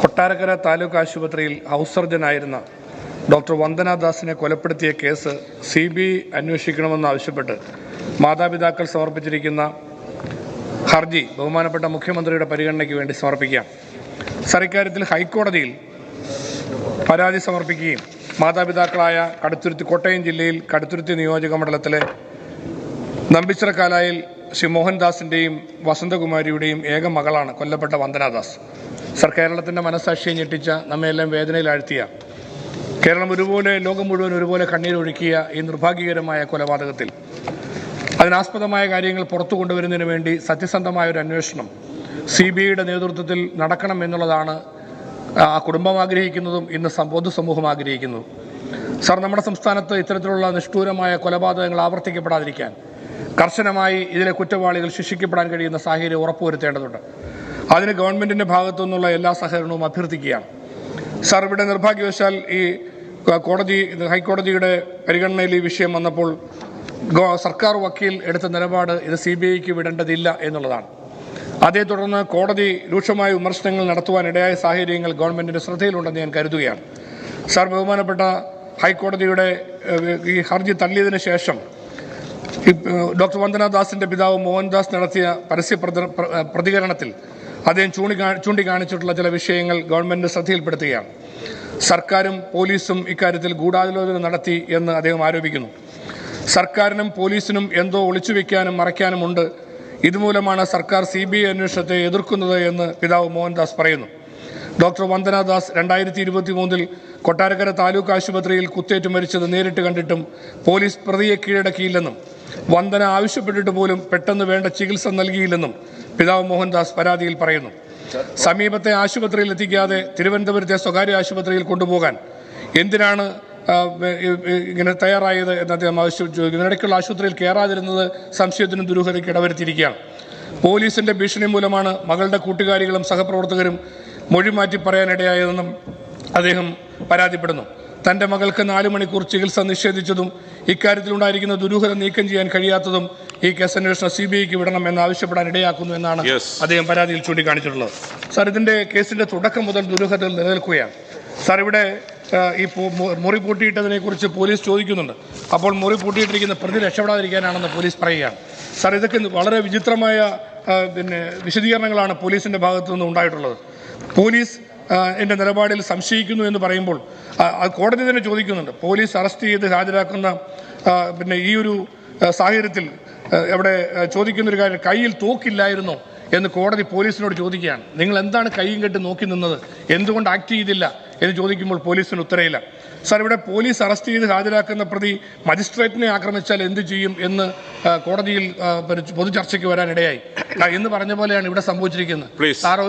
കൊട്ടാരക്കര താലൂക്ക് ആശുപത്രിയിൽ house സർജനായിരുന്ന doctor വന്ദനാദാസിനെ കൊലപ്പെടുത്തിയ case CBI അന്വേഷിക്കണമെന്നാവശ്യപ്പെട്ട് മാതാപിതാക്കൾ സമർപ്പിച്ചിരിക്കുന്ന ഹർജി ബഹുമാനപ്പെട്ട മുഖ്യമന്ത്രിയുടെ പരിഗണനയ്ക്ക് വേണ്ടി സമർപ്പിക്കാം. ഇക്കാര്യത്തിൽ ഹൈക്കോടതിയിൽ പരാതി സമർപ്പിക്കുകയും മാതാപിതാക്കളായ കോട്ടയം ജില്ലയിൽ കടുത്തുരുത്തി നിയോജക മണ്ഡലത്തിലെ നമ്പിച്ചിറക്കാലായിൽ ശ്രീ മോഹൻദാസിൻ്റെയും വസന്തകുമാരിയുടെയും ഏക മകളാണ് കൊല്ലപ്പെട്ട വന്ദനാദാസ്. കേരളത്തിൻ്റെ മനസ്സാക്ഷിയെ ഞെട്ടിച്ച നമ്മയെല്ലാം വേദനയിലാഴ്ത്തിയ, കേരളം ഒരുപോലെ, ലോകം മുഴുവൻ ഒരുപോലെ കണ്ണീരൊഴുക്കിയ ഈ നിർഭാഗ്യകരമായ കൊലപാതകത്തിൽ അതിനാസ്പദമായ കാര്യങ്ങൾ പുറത്തു കൊണ്ടുവരുന്നതിന് വേണ്ടി സത്യസന്ധമായ ഒരു അന്വേഷണം CBIയുടെ നേതൃത്വത്തിൽ നടക്കണം എന്നുള്ളതാണ് ആ കുടുംബം ആഗ്രഹിക്കുന്നതും ഇന്ന് പൊതുസമൂഹം ആഗ്രഹിക്കുന്നതും. നമ്മുടെ സംസ്ഥാനത്ത് ഇത്തരത്തിലുള്ള നിഷ്ഠൂരമായ കൊലപാതകങ്ങൾ ആവർത്തിക്കപ്പെടാതിരിക്കാൻ കർശനമായി ഇതിലെ കുറ്റവാളികൾ ശിക്ഷിക്കപ്പെടാൻ കഴിയുന്ന സാഹചര്യം ഉറപ്പുവരുത്തേണ്ടതുണ്ട്. അതിന് ഗവൺമെൻറ്റിൻ്റെ ഭാഗത്തു നിന്നുള്ള എല്ലാ സഹകരണവും അഭ്യർത്ഥിക്കുകയാണ്. ഇവിടെ നിർഭാഗ്യവശാൽ ഈ ഹൈക്കോടതിയുടെ പരിഗണനയിൽ ഈ വിഷയം വന്നപ്പോൾ സർക്കാർ വക്കീൽ എടുത്ത നിലപാട് ഇത് CBIക്ക് വിടേണ്ടതില്ല എന്നുള്ളതാണ്. അതേ തുടർന്ന് കോടതി രൂക്ഷമായ വിമർശനങ്ങൾ നടത്തുവാനിടയായ സാഹചര്യങ്ങൾ ഗവൺമെൻറ്റിൻ്റെ ശ്രദ്ധയിലുണ്ടെന്ന് ഞാൻ കരുതുകയാണ്. ബഹുമാനപ്പെട്ട ഹൈക്കോടതിയുടെ ഈ ഹർജി തള്ളിയതിനു ശേഷം ഡോക്ടർ വന്ദനാദാസിൻ്റെ പിതാവ് മോഹൻദാസ് നടത്തിയ പരസ്യ പ്രതികരണത്തിൽ അദ്ദേഹം ചൂണ്ടിക്കാണിച്ചിട്ടുള്ള ചില വിഷയങ്ങൾ ഗവൺമെൻറ് ശ്രദ്ധയിൽപ്പെടുത്തുകയാണ്. സർക്കാരും പോലീസും ഇക്കാര്യത്തിൽ ഗൂഢാലോചന നടത്തി എന്ന് അദ്ദേഹം ആരോപിക്കുന്നു. സർക്കാരിനും പോലീസിനും എന്തോ ഒളിച്ചുവെക്കാനും മറയ്ക്കാനുമുണ്ട്. ഇതുമൂലമാണ് സർക്കാർ CBI അന്വേഷണത്തെ എതിർക്കുന്നത് എന്ന് പിതാവ് മോഹൻദാസ് പറയുന്നു. ഡോക്ടർ വന്ദനാദാസ് 2023 കൊട്ടാരക്കര താലൂക്ക് ആശുപത്രിയിൽ കുത്തേറ്റ് മരിച്ചത് നേരിട്ട് കണ്ടിട്ടും പോലീസ് പ്രതിയെ കീഴടക്കിയില്ലെന്നും വന്ദന ആവശ്യപ്പെട്ടിട്ട് പോലും പെട്ടെന്ന് വേണ്ട ചികിത്സ നൽകിയില്ലെന്നും പിതാവ് മോഹൻദാസ് പരാതിയിൽ പറയുന്നു. സമീപത്തെ ആശുപത്രിയിൽ എത്തിക്കാതെ തിരുവനന്തപുരത്തെ സ്വകാര്യ ആശുപത്രിയിൽ കൊണ്ടുപോകാൻ എന്തിനാണ് ഇങ്ങനെ തയ്യാറായത് എന്ന് അദ്ദേഹം ആവശ്യപ്പെട്ടു. ഇതിനിടയ്ക്കുള്ള ആശുപത്രിയിൽ കയറാതിരുന്നത് സംശയത്തിനും ദുരൂഹതയ്ക്ക് ഇടവരുത്തിയിരിക്കുകയാണ്. പോലീസിന്റെ ഭീഷണി മൂലമാണ് മകളുടെ കൂട്ടുകാരികളും സഹപ്രവർത്തകരും മൊഴി മാറ്റി പറയാനിടയായതെന്നും അദ്ദേഹം പരാതിപ്പെടുന്നു. തൻ്റെ മകൾക്ക് 4 മണിക്കൂർ ചികിത്സ നിഷേധിച്ചതും ഇക്കാര്യത്തിലുണ്ടായിരിക്കുന്ന ദുരൂഹത നീക്കം ചെയ്യാൻ കഴിയാത്തതും ഈ കേസ് അന്വേഷണം CBIക്ക് വിടണം എന്നാവശ്യപ്പെടാൻ ഇടയാക്കുന്നു എന്നാണ് അദ്ദേഹം പരാതിയിൽ ചൂണ്ടിക്കാണിച്ചിട്ടുള്ളത്. ഇതിൻ്റെ കേസിൻ്റെ തുടക്കം മുതൽ ദുരൂഹതകൾ നിലനിൽക്കുകയാണ്. ഇവിടെ ഈ മുറി പൂട്ടിയിട്ടതിനെ കുറിച്ച് പോലീസ് ചോദിക്കുന്നുണ്ട്. അപ്പോൾ മുറി പൂട്ടിയിട്ടിരിക്കുന്ന പ്രതി രക്ഷപ്പെടാതിരിക്കാനാണെന്ന് പോലീസ് പറയുകയാണ്. ഇതൊക്കെ വളരെ വിചിത്രമായ വിശദീകരണങ്ങളാണ് പോലീസിൻ്റെ ഭാഗത്തു നിന്ന് ഉണ്ടായിട്ടുള്ളത്. പോലീസ് എൻ്റെ നിലപാടിൽ സംശയിക്കുന്നു എന്ന് പറയുമ്പോൾ കോടതി തന്നെ ചോദിക്കുന്നുണ്ട്. പോലീസ് അറസ്റ്റ് ചെയ്ത് ഹാജരാക്കുന്ന ഈ ഒരു സാഹചര്യത്തിൽ ഇവിടെ ചോദിക്കുന്നൊരു കാര്യം, കയ്യിൽ തോക്കില്ലായിരുന്നോ എന്ന് കോടതി പോലീസിനോട് ചോദിക്കുകയാണ്. നിങ്ങൾ എന്താണ് കൈയും കെട്ടി നോക്കി നിന്നത്, എന്തുകൊണ്ട് ആക്ട് ചെയ്തില്ല എന്ന് ചോദിക്കുമ്പോൾ പോലീസിന് ഉത്തരയില്ല. ഇവിടെ പോലീസ് അറസ്റ്റ് ചെയ്ത് ഹാജരാക്കുന്ന പ്രതി മജിസ്ട്രേറ്റിനെ ആക്രമിച്ചാൽ എന്ത് ചെയ്യും എന്ന് കോടതിയിൽ പൊതുചർച്ചയ്ക്ക് വരാനിടയായി എന്ന് പറഞ്ഞ പോലെയാണ് ഇവിടെ സംഭവിച്ചിരിക്കുന്നത്.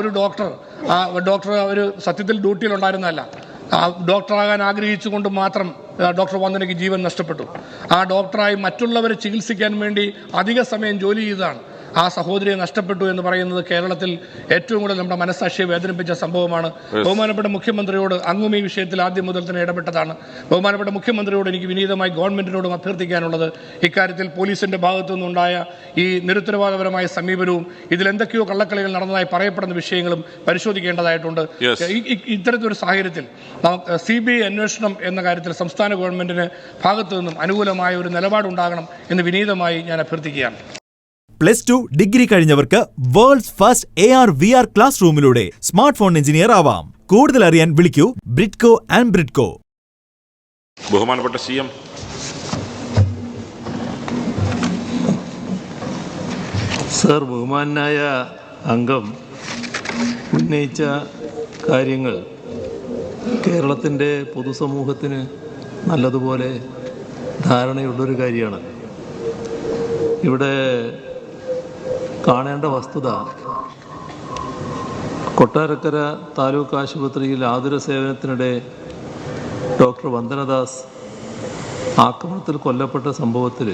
ഒരു ഡോക്ടർ ഒരു സത്യത്തിൽ ഡ്യൂട്ടിയിൽ ഉണ്ടായിരുന്നതല്ല. ഡോക്ടറാകാൻ ആഗ്രഹിച്ചുകൊണ്ട് മാത്രം ഡോക്ടർ വന്ദനയ്ക്ക് ജീവൻ നഷ്ടപ്പെട്ടു. ഡോക്ടറായി മറ്റുള്ളവരെ ചികിത്സിക്കാൻ വേണ്ടി അധിക സമയം ജോലി ചെയ്തതാണ്. സഹോദരിയെ നഷ്ടപ്പെട്ടു എന്ന് പറയുന്നത് കേരളത്തിൽ ഏറ്റവും കൂടുതൽ നമ്മുടെ മനസ്സാക്ഷിയെ വേദനിപ്പിച്ച സംഭവമാണ്. ബഹുമാനപ്പെട്ട മുഖ്യമന്ത്രിയോട് അങ്ങും ഈ വിഷയത്തിൽ ആദ്യം മുതൽ തന്നെ ഇടപെട്ടതാണ്. ബഹുമാനപ്പെട്ട മുഖ്യമന്ത്രിയോട് എനിക്ക് വിനീതമായി ഗവൺമെന്റിനോടും അഭ്യർത്ഥിക്കാനുള്ളത്, ഇക്കാര്യത്തിൽ പോലീസിന്റെ ഭാഗത്തു നിന്നുണ്ടായ ഈ നിരുത്തരവാദപരമായ സമീപനവും ഇതിലെന്തൊക്കെയോ കള്ളക്കളികൾ നടന്നതായി പറയപ്പെടുന്ന വിഷയങ്ങളും പരിശോധിക്കേണ്ടതായിട്ടുണ്ട്. ഇത്തരത്തിലൊരു സാഹചര്യത്തിൽ CBI അന്വേഷണം എന്ന കാര്യത്തിൽ സംസ്ഥാന ഗവൺമെന്റിന് ഭാഗത്തു നിന്നും അനുകൂലമായ ഒരു നിലപാടുണ്ടാകണം എന്ന് വിനീതമായി ഞാൻ അഭ്യർത്ഥിക്കുകയാണ്. +2 ഡിഗ്രി കഴിഞ്ഞവർക്ക് വേൾഡ്സ് ഫസ്റ്റ് AR/VR ക്ലാസ് റൂമിലൂടെ സ്മാർട്ട് ഫോൺ എഞ്ചിനീയർ ആവാം. കൂടുതൽ അറിയാൻ വിളിക്കൂ ബ്രിഡ്കോ ആൻഡ് ബ്രിഡ്കോ. ബഹുമാനപ്പെട്ട CM, ബഹുമാനായ അംഗം ഉന്നയിച്ച കാര്യങ്ങൾ കേരളത്തിൻ്റെ പൊതുസമൂഹത്തിന് നല്ലതുപോലെ ധാരണയുള്ളൊരു കാര്യമാണ്. ഇവിടെ കാണേണ്ട വസ്തുത, കൊട്ടാരക്കര താലൂക്ക് ആശുപത്രിയിൽ ആതുര സേവനത്തിനിടെ ഡോക്ടർ വന്ദനദാസ് ആക്രമണത്തിൽ കൊല്ലപ്പെട്ട സംഭവത്തിൽ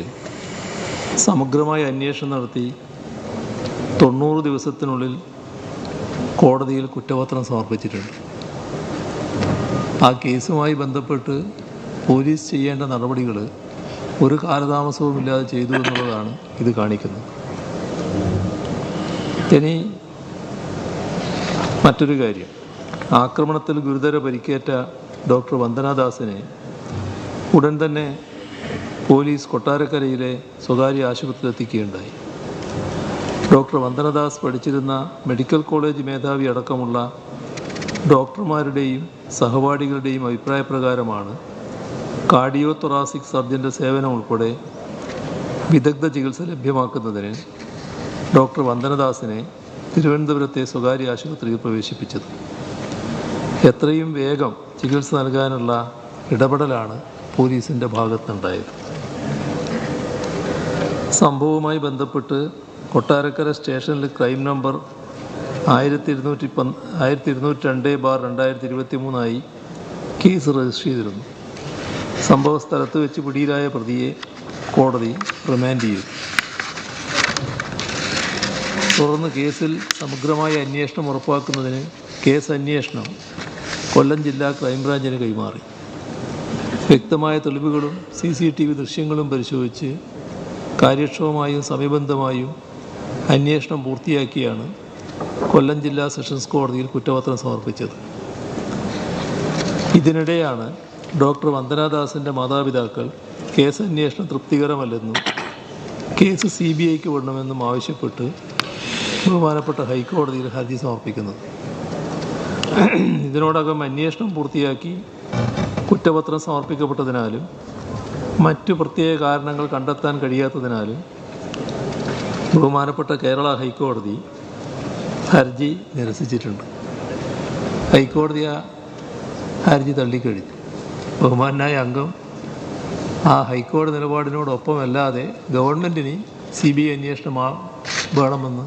സമഗ്രമായ അന്വേഷണം നടത്തി 90 ദിവസത്തിനുള്ളിൽ കോടതിയിൽ കുറ്റപത്രം സമർപ്പിച്ചിട്ടുണ്ട്. കേസുമായി ബന്ധപ്പെട്ട് പോലീസ് ചെയ്യേണ്ട നടപടികൾ ഒരു കാലതാമസവുമില്ലാതെ ചെയ്തു എന്നുള്ളതാണ് ഇത് കാണിക്കുന്നത്. ഇനി മറ്റൊരു കാര്യം, ആക്രമണത്തിൽ ഗുരുതര പരിക്കേറ്റ ഡോക്ടർ വന്ദനാദാസിനെ ഉടൻ തന്നെ പോലീസ് കൊട്ടാരക്കരയിലെ സ്വകാര്യ ആശുപത്രിയിൽ എത്തിക്കുകയുണ്ടായി. ഡോക്ടർ വന്ദനദാസ് പഠിച്ചിരുന്ന മെഡിക്കൽ കോളേജ് മേധാവി അടക്കമുള്ള ഡോക്ടർമാരുടെയും സഹപാഠികളുടെയും അഭിപ്രായപ്രകാരമാണ് കാർഡിയോ തൊറാസിക് സർജൻ്റെ സേവനം ഉൾപ്പെടെ വിദഗ്ധ ചികിത്സ ലഭ്യമാക്കുന്നതിന് ഡോക്ടർ വന്ദനദാസിനെ തിരുവനന്തപുരത്തെ സ്വകാര്യ ആശുപത്രിയിൽ പ്രവേശിപ്പിച്ചത്. എത്രയും വേഗം ചികിത്സ നൽകാനുള്ള ഇടപെടലാണ് പോലീസിൻ്റെ ഭാഗത്തുണ്ടായത്. സംഭവവുമായി ബന്ധപ്പെട്ട് കൊട്ടാരക്കര സ്റ്റേഷനിൽ ക്രൈം നമ്പർ 1202/2023 കേസ് രജിസ്റ്റർ ചെയ്തിരുന്നു. സംഭവ സ്ഥലത്ത് വെച്ച് പിടിയിലായ പ്രതിയെ കോടതി റിമാൻഡ് ചെയ്തു. തുടർന്ന് കേസിൽ സമഗ്രമായ അന്വേഷണം ഉറപ്പാക്കുന്നതിന് കേസ് അന്വേഷണം കൊല്ലം ജില്ലാ ക്രൈംബ്രാഞ്ചിന് കൈമാറി. വ്യക്തമായ തെളിവുകളും CCTV ദൃശ്യങ്ങളും പരിശോധിച്ച് കാര്യക്ഷമമായും സമയബന്ധമായും അന്വേഷണം പൂർത്തിയാക്കിയാണ് കൊല്ലം ജില്ലാ സെഷൻസ് കോടതിയിൽ കുറ്റപത്രം സമർപ്പിച്ചത്. ഇതിനിടെയാണ് ഡോക്ടർ വന്ദനാദാസിൻ്റെ മാതാപിതാക്കൾ കേസ് അന്വേഷണം തൃപ്തികരമല്ലെന്നും കേസ് CBIക്ക് വിടണമെന്നും ആവശ്യപ്പെട്ട് ബഹുമാനപ്പെട്ട ഹൈക്കോടതിയിൽ ഹർജി സമർപ്പിക്കുന്നത്. ഇതിനോടകം അന്വേഷണം പൂർത്തിയാക്കി കുറ്റപത്രം സമർപ്പിക്കപ്പെട്ടതിനാലും മറ്റു പ്രത്യേക കാരണങ്ങൾ കണ്ടെത്താൻ കഴിയാത്തതിനാലും ബഹുമാനപ്പെട്ട കേരള ഹൈക്കോടതി ഹർജി നിരസിച്ചിട്ടുണ്ട്. ഹൈക്കോടതി ആ ഹർജി തള്ളിക്കഴിഞ്ഞു. ബഹുമാനായ അംഗം ആ ഹൈക്കോടതി നിലപാടിനോടൊപ്പമല്ലാതെ ഗവൺമെൻറ്റിന് CBI അന്വേഷണം വേണമെന്ന്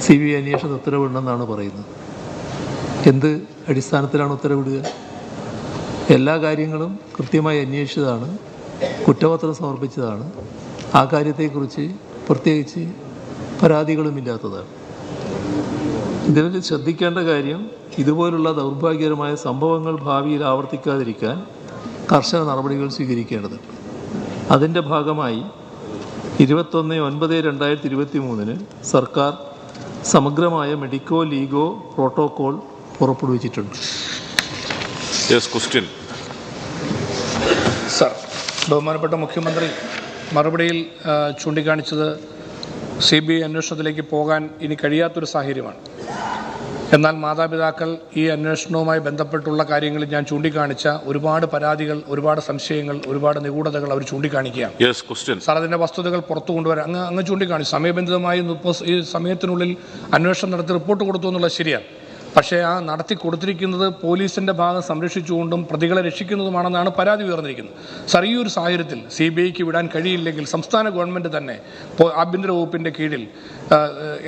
CBI അന്വേഷണം ഉത്തരവിടണമെന്നാണ് പറയുന്നത്. എന്ത് അടിസ്ഥാനത്തിലാണ് ഉത്തരവിടുക? എല്ലാ കാര്യങ്ങളും കൃത്യമായി അന്വേഷിച്ചതാണ്, കുറ്റപത്രം സമർപ്പിച്ചതാണ്. ആ കാര്യത്തെക്കുറിച്ച് പ്രത്യേകിച്ച് പരാതികളുമില്ലാത്തതാണ്. ഇതിൽ ശ്രദ്ധിക്കേണ്ട കാര്യം, ഇതുപോലുള്ള ദൗർഭാഗ്യകരമായ സംഭവങ്ങൾ ഭാവിയിൽ ആവർത്തിക്കാതിരിക്കാൻ കർശന നടപടികൾ സ്വീകരിക്കേണ്ടതുണ്ട്. അതിൻ്റെ ഭാഗമായി 21/9/2023 സർക്കാർ സമഗ്രമായ മെഡിക്കോ ലീഗോ പ്രോട്ടോകോൾ പുറപ്പെടുവിച്ചിട്ടുണ്ട്. സർ, ബഹുമാനപ്പെട്ട മുഖ്യമന്ത്രി മറുപടിയിൽ ചൂണ്ടിക്കാണിച്ചത് CBI അന്വേഷണത്തിലേക്ക് പോകാൻ ഇനി കഴിയാത്തൊരു സാഹചര്യമാണ്. എന്നാൽ മാതാപിതാക്കൾ ഈ അന്വേഷണവുമായി ബന്ധപ്പെട്ടുള്ള കാര്യങ്ങളിൽ ഞാൻ ചൂണ്ടിക്കാണിച്ച ഒരുപാട് പരാതികൾ, ഒരുപാട് സംശയങ്ങൾ, ഒരുപാട് നിഗൂഢതകൾ അവർ ചൂണ്ടിക്കാണിക്കുകയാണ്. സാർ, അതിൻ്റെ വസ്തുതകൾ പുറത്തു കൊണ്ടുവരാൻ അങ്ങ് ചൂണ്ടിക്കാണിച്ചു. സമയബന്ധിതമായി ഈ സമയത്തിനുള്ളിൽ അന്വേഷണം നടത്തി റിപ്പോർട്ട് കൊടുത്തു എന്നുള്ളത് ശരിയാണ്. പക്ഷേ ആ നടത്തി കൊടുത്തിരിക്കുന്നത് പോലീസിൻ്റെ ഭാഗം സംരക്ഷിച്ചുകൊണ്ടും പ്രതികളെ രക്ഷിക്കുന്നതുമാണെന്നാണ് പരാതി ഉയർന്നിരിക്കുന്നത്. സർ, ഈ ഒരു സാഹചര്യത്തിൽ CBIക്ക് വിടാൻ കഴിയില്ലെങ്കിൽ സംസ്ഥാന ഗവൺമെൻറ് തന്നെ ആഭ്യന്തര വകുപ്പിൻ്റെ കീഴിൽ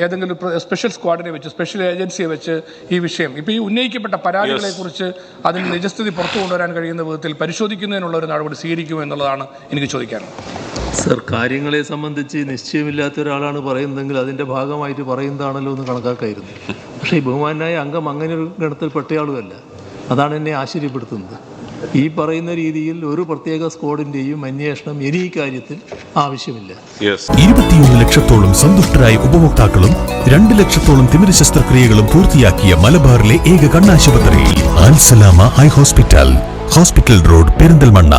ഏതെങ്കിലും സ്പെഷ്യൽ സ്ക്വാഡിനെ വെച്ച്, സ്പെഷ്യൽ ഏജൻസിയെ വെച്ച് ഈ വിഷയം, ഇപ്പോൾ ഈ ഉന്നയിക്കപ്പെട്ട പരാതികളെക്കുറിച്ച് അതിന് നിജസ്ഥിതി പുറത്തു കൊണ്ടുവരാൻ കഴിയുന്ന വിധത്തിൽ പരിശോധിക്കുന്നതിനുള്ള ഒരു നടപടി സ്വീകരിക്കുമോ എന്നുള്ളതാണ് എനിക്ക് ചോദിക്കാനുള്ളത്. സർ, കാര്യങ്ങളെ സംബന്ധിച്ച് നിശ്ചയമില്ലാത്ത ഒരാളാണ് പറയുന്നതെങ്കിൽ അതിൻ്റെ ഭാഗമായിട്ട് പറയുന്നതാണല്ലോ എന്ന് കണക്കാക്കായിരുന്നു. പക്ഷേ ഈ ബഹുമാനായ അംഗം അങ്ങനെ ഒരു ഗണത്തിൽപ്പെട്ടയാളുമല്ല. അതാണ് എന്നെ ആശ്ചര്യപ്പെടുത്തുന്നത്. ഈ പറയുന്ന രീതിയിൽ ഒരു പ്രത്യേക സ്ക്വാഡിൻ്റെയും അന്വേഷണം ഇനി ഈ കാര്യത്തിൽ ആവശ്യമില്ല. 21 ലക്ഷത്തോളം സന്തുഷ്ടരായ ഉപഭോക്താക്കളും 2 ലക്ഷത്തോളം തിമിര ശസ്ത്രക്രിയകളും പൂർത്തിയാക്കിയ മലബാറിലെ ഏക കണ്ണാശുപത്രി Al Salama eye hospital, hospital road, Perinthalmanna.